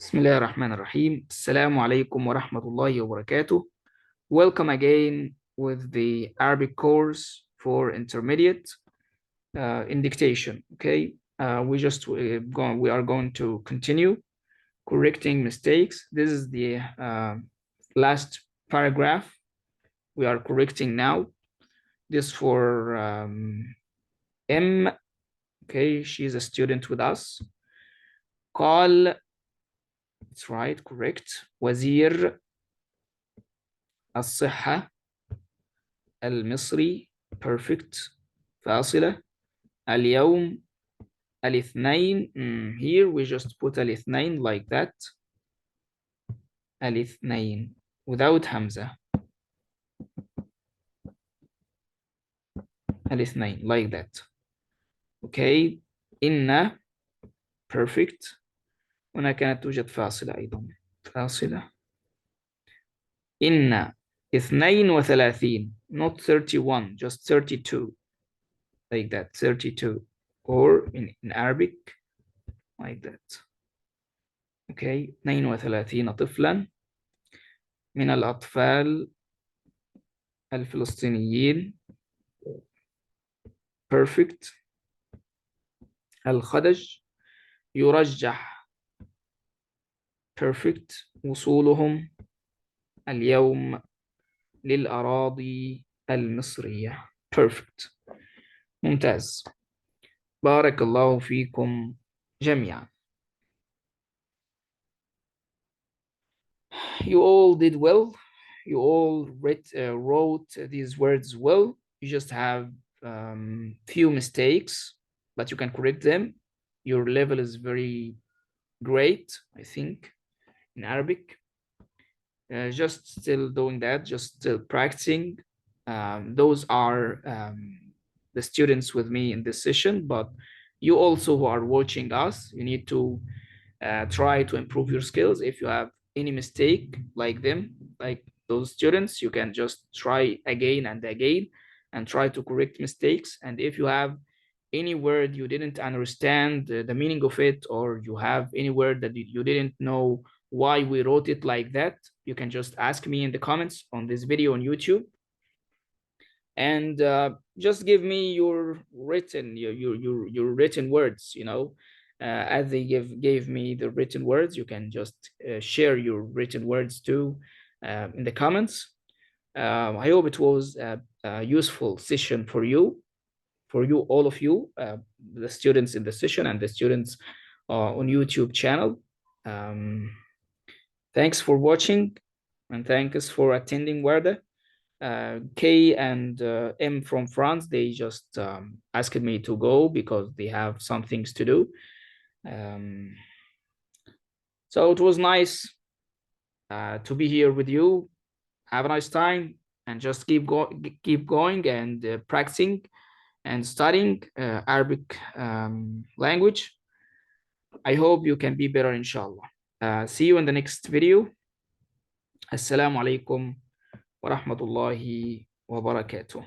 بسم الله الرحمن الرحيم. السلام عليكم ورحمة الله وبركاته. Welcome again with the Arabic course for intermediate in dictation. Okay, we are going to continue correcting mistakes. This is the last paragraph we are correcting now. This for M. Okay, she's a student with us. قال, it's right, correct. وزير الصحة المصري perfect فاصلة اليوم الاثنين. Here we just put الاثنين like that. الاثنين without همزة. الاثنين like that. Okay. إن perfect. هنا كانت توجد فاصلة أيضا. فاصلة. إن 32 not 31 just 32 like that 32 or in Arabic like that. Okay. 32 طفلا من الأطفال الفلسطينيين perfect. الخدج يرجح perfect وصولهم اليوم للأراضي المصرية perfect. ممتاز. بارك الله فيكم جميعا. You all did well. You all wrote these words well. You just have few mistakes, but you can correct them. Your level is very great, I think, in Arabic. Just still doing that, just still practicing. Those are the students with me in this session, but you also who are watching us, you need to try to improve your skills. If you have any mistake like them, like those students, you can just try again and again and try to correct mistakes. And if you have any word you didn't understand the meaning of it, or you have any word that you didn't know why we wrote it like that, you can just ask me in the comments on this video on YouTube, and just give me your written words. As they gave me the written words, you can just share your written words too in the comments. I hope it was a useful session for you, all of you, the students in the session and the students on YouTube channel. Thanks for watching, and thanks for attending Warda. K and M from France, they just asked me to go because they have some things to do. So it was nice to be here with you. Have a nice time, and just keep going and practicing and studying Arabic language. I hope you can be better, inshallah. See you in the next video. Assalamu alaikum wa rahmatullahi wa barakatuh.